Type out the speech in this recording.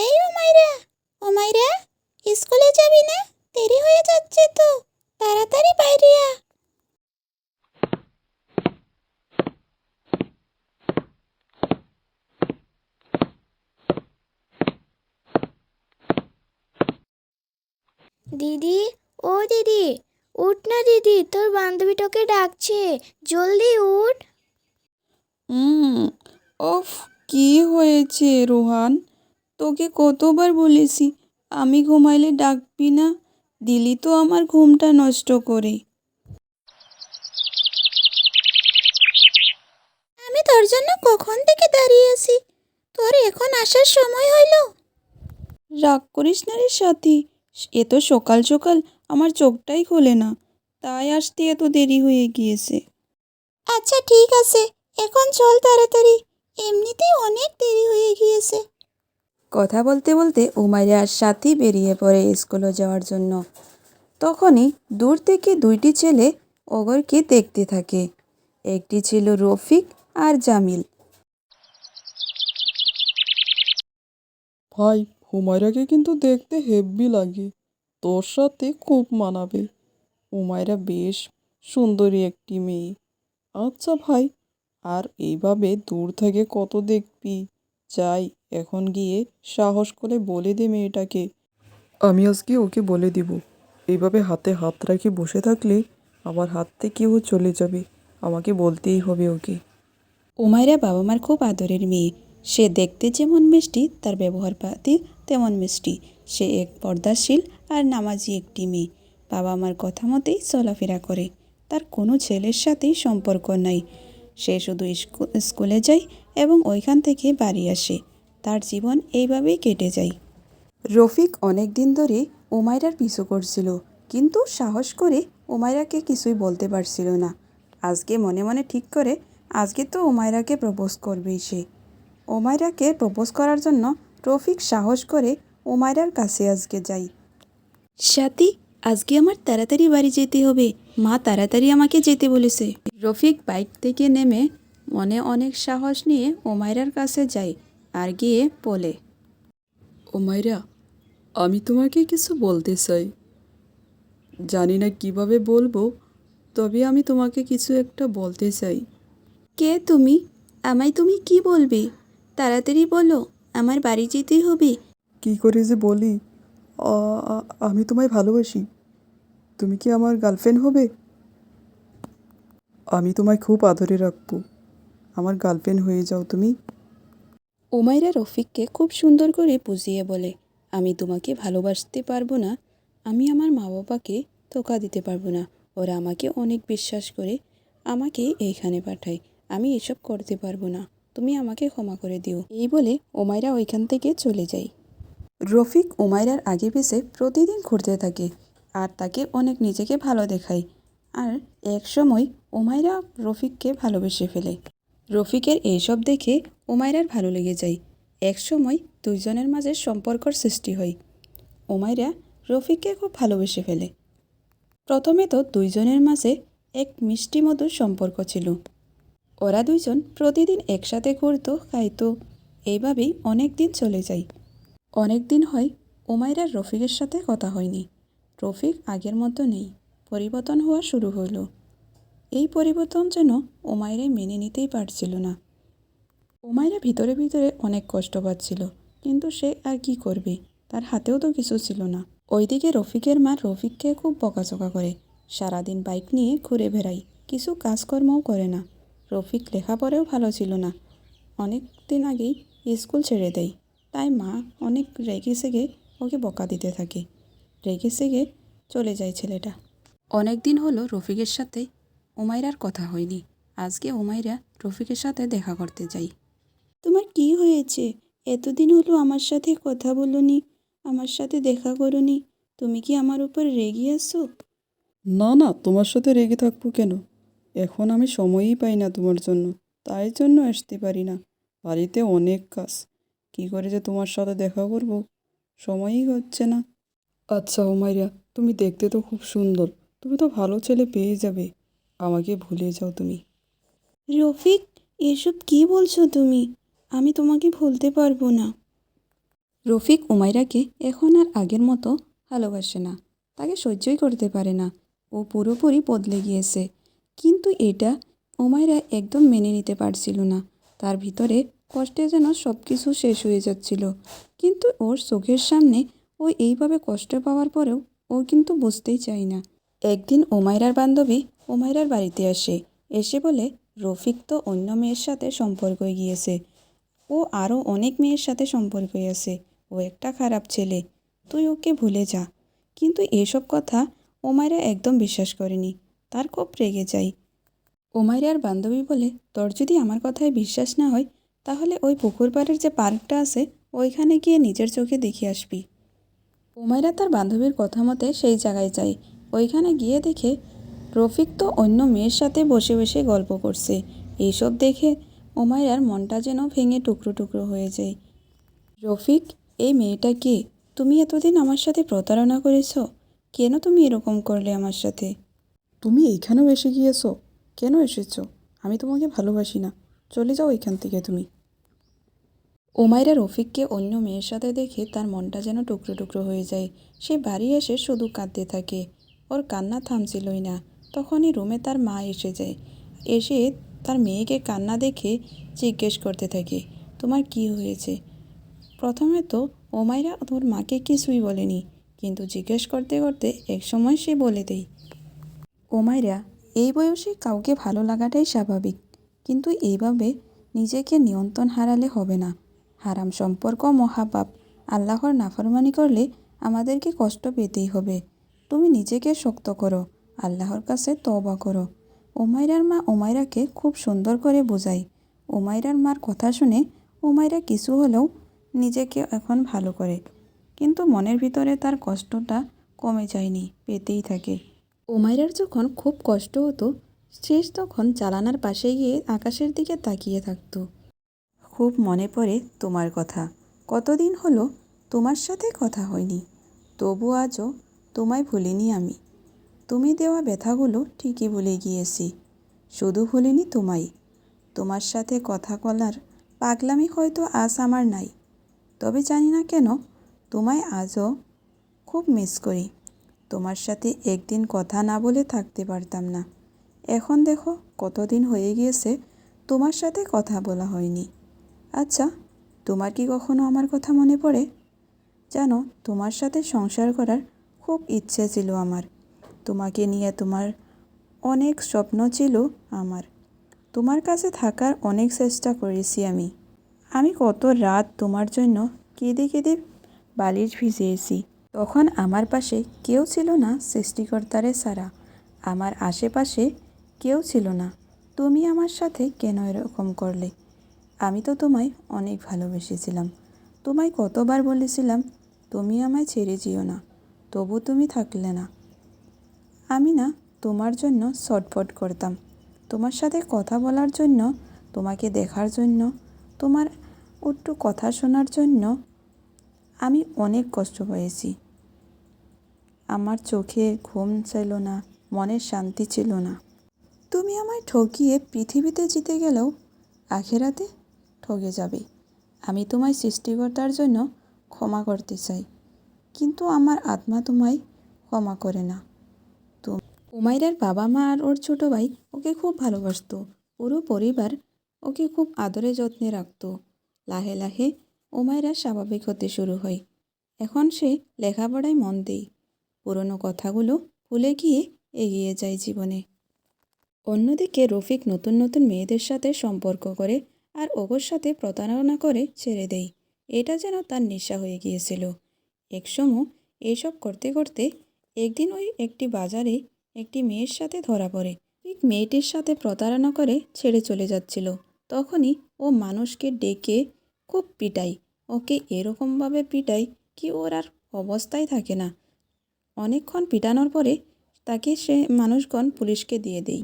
এই ওমাইরা, ওমাইরা, স্কুলে যাবি না? দেরি হয়ে যাচ্ছে তো, তাড়াতাড়ি বাইরে আ। দিদি, ও দিদি, উঠ না দিদি, তোর বান্ধবী তোকে ডাকছে, জলদি উঠ। ওফ, কি হয়েছে রোহান? তোকে কতবার বলেছি আমি ঘুমাইলে ডাকবি না, দিলি তো আমার ঘুমটা নষ্ট করে। আমি তোর জন্য কখন থেকে দাঁড়িয়ে আছি, তোর এখন আসার সময় হইল? রাগ করিস না রে সাথী, এত সকাল সকাল আমার চোখটাই খোলে না, তাই আসতে এত দেরি হয়ে গিয়েছে। আচ্ছা ঠিক আছে, এখন চল তাড়াতাড়ি, এমনিতেই অনেক দেরি হয়ে গিয়েছে। কথা বলতে বলতে উমাইরা আর সাথী বেরিয়ে পড়ে স্কুলে যাওয়ার জন্য। তখনই দূর থেকে দুইটি ছেলে অগরকে দেখতে থাকে। একটি ছিল রফিক আর জামিল। ভাই, হুমায়রাকে কিন্তু দেখতে হেব্বি লাগে, তোর সাথে খুব মানাবে। হুমায়রা বেশ সুন্দরী একটি মেয়ে। আচ্ছা ভাই, আর এইভাবে দূর থেকে কত দেখবি? যাই, এখন গিয়ে সাহস করে বলে দে মেয়েটাকে। আমি আজকে ওকে বলে দিব। এইভাবে হাতে হাত রেখে বসে থাকলে আমার হাত থেকে ও চলে যাবে, আমাকে বলতেই হবে ওকে। উমাইরা বাবা মার খুব আদরের মেয়ে। সে দেখতে যেমন মিষ্টি, তার ব্যবহার পাতি তেমন মিষ্টি। সে এক পর্দাশীল আর নামাজি একটি মেয়ে। বাবা মার কথা মতেই চলাফেরা করে। তার কোনো ছেলের সাথেই সম্পর্ক নাই। সে শুধু স্কুলে যায় এবং ওইখান থেকে বাড়ি আসে। তার জীবন এইভাবেই কেটে যায়। রফিক অনেক দিন ধরে উমাইরার পিছু করছিল, কিন্তু সাহস করে উমাইরাকে কিছুই বলতে পারছিল না। আজকে মনে মনে ঠিক করে আজকে তো উমাইরাকে প্রপোজ করবেই সে। উমাইরাকে প্রপোজ করার জন্য রফিক সাহস করে উমাইরার কাছে আজকে যায়। সাথী, আজকে আমার তাড়াতাড়ি বাড়ি যেতে হবে, মা তাড়াতাড়ি আমাকে যেতে বলেছে। রফিক বাইক থেকে নেমে মনে অনেক সাহস নিয়ে উমাইরার কাছে যায় আর গিয়ে বলে, উমাইরা, আমি তোমাকে কিছু বলতে চাই। জানি না কিভাবে বলবো, তবে আমি তোমাকে কিছু একটা বলতে চাই। কে তুমি? আমায় তুমি কি বলবে? তাড়াতাড়ি বলো, আমার বাড়ি যেতেই হবে। কি করে যে বলি, আমি তোমায় ভালোবাসি। তুমি কি আমার গার্লফ্রেন্ড হবে? আমি তোমায় খুব আদরে রাখবো, আমার গার্লফ্রেন্ড হয়ে যাও তুমি। উমাইরা রফিককে খুব সুন্দর করে বুঝিয়ে বলে, আমি তোমাকে ভালোবাসতে পারবো না, আমি আমার মা বাবাকে ধোঁকা দিতে পারবো না। ওরা আমাকে অনেক বিশ্বাস করে আমাকে এইখানে পাঠায়, আমি এসব করতে পারবো না, তুমি আমাকে ক্ষমা করে দিও। এই বলে উমাইরা ওইখান থেকে চলে যায়। রফিক উমাইরার আগে পিছে প্রতিদিন ঘুরতে থাকে আর তাকে অনেক নিজেকে ভালো দেখায়। আর এক সময় উমাইরা রফিককে ভালোবেসে ফেলে। রফিকের এইসব দেখে উমাইরার ভালো লেগে যায়। এক সময় দুইজনের মাঝে সম্পর্কর সৃষ্টি হয়। উমাইরা রফিককে খুব ভালোবেসে ফেলে। প্রথমে তো দুইজনের মাঝে এক মিষ্টি মধুর সম্পর্ক ছিল। ওরা দুইজন প্রতিদিন একসাথে ঘুরতো, খাইতো। এইভাবেই অনেক দিন চলে যায়। অনেক দিন হয় উমাইরার রফিকের সাথে কথা হয়নি। রফিক আগের মতো নেই, পরিবর্তন হওয়া শুরু হলো। এই পরিবর্তন যেন উমাইরা মেনে নিতেই পারছিল না। উমাইরা ভিতরে ভিতরে অনেক কষ্ট পাচ্ছিল, কিন্তু সে আর কি করবে, তার হাতেও তো কিছু ছিল না। ওইদিকে রফিকের মা রফিককে খুব বকাঝকা করে। সারাদিন বাইক নিয়ে ঘুরে বেড়ায়, কিছু কাজকর্মও করে না। রফিক লেখাপড়াও ভালো ছিল না, অনেক দিন আগেই স্কুল ছেড়ে দেয়। তাই মা অনেক রেগে সেগে ওকে বকা দিতে থাকে। রেগে সেগে চলে যায় ছেলেটা। অনেক দিন হলো রফিকের সাথে উমাইরার কথা হয়নি। আজকে উমাইরা রফিকের সাথে দেখা করতে যাই। তোমার কি হয়েছে? এতদিন হলো আমার সাথে কথা বলোনি, আমার সাথে দেখা করোনি, তুমি কি আমার উপর রেগে আছো? না না, তোমার সাথে রেগে থাকবো কেন? এখন আমি সময়ই পাই না তোমার জন্য, তাই জন্য আসতে পারি না। বাড়িতে অনেক কাজ, কী করে যে তোমার সাথে দেখা করব, সময়ই হচ্ছে না। আচ্ছা হুমাইরা, তুমি দেখতে তো খুব সুন্দর, তুমি তো ভালো ছেলে পেয়ে যাবে। আমাকে ভুলে যাও তুমি। রফিক, এসব কি বলছো তুমি? আমি তোমাকে ভুলতে পারবো না। রফিক উমাইরাকে এখন আর আগের মতো ভালোবাসে না, তাকে সহ্যই করতে পারে না। ও পুরোপুরি বদলে গিয়েছে, কিন্তু এটা উমাইরা একদম মেনে নিতে পারছিল না। তার ভিতরে কষ্টে যেন সব কিছু শেষ হয়ে যাচ্ছিল, কিন্তু ওর চোখের সামনে ও এইভাবে কষ্ট পাওয়ার পরেও ও কিন্তু বুঝতেই চায় না। একদিন উমাইরার বান্ধবী উমাইরার বাড়িতে আসে, এসে বলে রফিক তো অন্য মেয়ের সাথে সম্পর্ক গিয়েছে, ও আরও অনেক মেয়ের সাথে সম্পর্কে আছে, ও একটা খারাপ ছেলে, তুই ওকে ভুলে যা। কিন্তু এসব কথা ওমাইরা একদম বিশ্বাস করেনি, তার খুব রেগে যায়। ওমাইরার বান্ধবী বলে, তোর যদি আমার কথায় বিশ্বাস না হয় তাহলে ওই পুকুর পাড়ের যে পার্কটা আছে ওইখানে গিয়ে নিজের চোখে দেখে আসবি। ওমাইরা তার বান্ধবীর কথা মতে সেই জায়গায় যায়। ওইখানে গিয়ে দেখে রফিক তো অন্য মেয়ের সাথে বসে বসে গল্প করছে। এইসব দেখে ওমাইরার মনটা যেন ভেঙে টুকরো টুকরো হয়ে যায়। রফিক, এই মেয়েটা কে? তুমি এতদিন আমার সাথে প্রতারণা করেছ, কেন তুমি এরকম করলে আমার সাথে? তুমি এইখানেও এসে গিয়েছো? কেন এসেছো? আমি তোমাকে ভালোবাসি না, চলে যাও এখান থেকে তুমি। ওমাইরা রফিককে অন্য মেয়ের সাথে দেখে তার মনটা যেন টুকরো টুকরো হয়ে যায়। সে বাড়ি এসে শুধু কাঁদতে থাকে, ওর কান্না থামছিলই না। তখনই রুমে তার মা এসে যায়, এসে তার মেয়েকে কান্না দেখে জিজ্ঞেস করতে থাকে, তোমার কি হয়েছে? প্রথমে তো ওমাইরা ওর মাকে কিছুই বলেনি, কিন্তু জিজ্ঞেস করতে করতে একসময় সে বলে দেয়, ওমাইরা, এই বয়সে কাউকে ভালো লাগাটাই স্বাভাবিক, কিন্তু এইভাবে নিজেকে নিয়ন্ত্রণ হারালে হবে না। হারাম সম্পর্ক মহাপাপ, আল্লাহর নাফরমানি করলে আমাদেরকে কষ্ট পেতেই হবে। তুমি নিজেকে শক্ত করো, আল্লাহর কাছে তওবা করো। ওমাইরার মা ওমাইরাকে খুব সুন্দর করে বোঝায়। ওমাইরার মার কথা শুনে ওমাইরা কিছু হলেও নিজেকে এখন ভালো করে, কিন্তু মনের ভিতরে তার কষ্টটা কমে যায়নি, পেতেই থাকে। ওমাইরার যখন খুব কষ্ট হতো, সে তখন জানালার পাশে গিয়ে আকাশের দিকে তাকিয়ে থাকতো। খুব মনে পড়ে তোমার কথা, কতদিন হলো তোমার সাথে কথা হয়নি, তবু আজও তোমায় ভুলিনি আমি। তুমি দেওয়া ব্যথাগুলো ঠিকই ভুলে গিয়েছি, শুধু ভুলিনি তোমায়। তোমার সাথে কথা বলার পাগলামি হয়তো আজ আমার নাই, তবে জানি না কেন তোমায় আজও খুব মিস করি। তোমার সাথে একদিন কথা না বলে থাকতে পারতাম না। এখন দেখো কতদিন হয়ে গিয়েছে তোমার সাথে কথা বলা হয়নি। আচ্ছা, তোমার কি কখনো আমার কথা মনে পড়ে? জানো, তোমার সাথে সংসার করার খুব ইচ্ছে ছিল আমার। তোমাকে নিয়ে তোমার অনেক স্বপ্ন ছিল আমার। তোমার কাছে থাকার অনেক চেষ্টা করেছি আমি। আমি কত রাত তোমার জন্য কেঁদে কেঁদে বালিশ ভিজিয়েছি। তখন আমার পাশে কেউ ছিল না সৃষ্টিকর্তারে ছাড়া, আমার আশেপাশে কেউ ছিল না। তুমি আমার সাথে কেন এরকম করলে? আমি তো তোমায় অনেক ভালোবেসেছিলাম। তোমায় কতবার বলেছিলাম তুমি আমায় ছেড়ে যেও না, তবু তুমি থাকলে না। আমি না তোমার জন্য ছটফট করতাম, তোমার সাথে কথা বলার জন্য, তোমাকে দেখার জন্য, তোমার একটু কথা শোনার জন্য আমি অনেক কষ্ট পেয়েছি। আমার চোখে ঘুম ছিল না, মনের শান্তি ছিল না। তুমি আমায় ঠকিয়ে পৃথিবীতে জিতে গেলেও আখেরাতে ঠকে যাবে। আমি তোমায় সৃষ্টিকর্তার জন্য ক্ষমা করতে চাই, কিন্তু আমার আত্মা তোমায় ক্ষমা করে না। তো উমাইরার বাবা মা আর ওর ছোট ভাই ওকে খুব ভালোবাসতো। পুরো পরিবার ওকে খুব আদরে যত্নে রাখতো। লাহে লাহে উমাইরা স্বাভাবিক হতে শুরু হয়। এখন সে লেখাপড়ায় মন দেয়, পুরনো কথাগুলো ভুলে গিয়ে এগিয়ে যায় জীবনে। অন্যদিকে রফিক নতুন নতুন মেয়েদের সাথে সম্পর্ক করে আর ওগোর সাথে প্রতারণা করে ছেড়ে দেয়। এটা যেন তার নেশা হয়ে গিয়েছিল। একসময় এইসব করতে করতে একদিন ওই একটি বাজারে একটি মেয়ের সাথে ধরা পড়ে। ঠিক মেয়েটির সাথে প্রতারণা করে ছেড়ে চলে যাচ্ছিল, তখনই ও মানুষকে ডেকে খুব পিটায়। ওকে এরকমভাবে পিটায় কি ওর আর অবস্থাই থাকে না। অনেকক্ষণ পিটানোর পরে তাকে সে মানুষগণ পুলিশকে দিয়ে দেয়।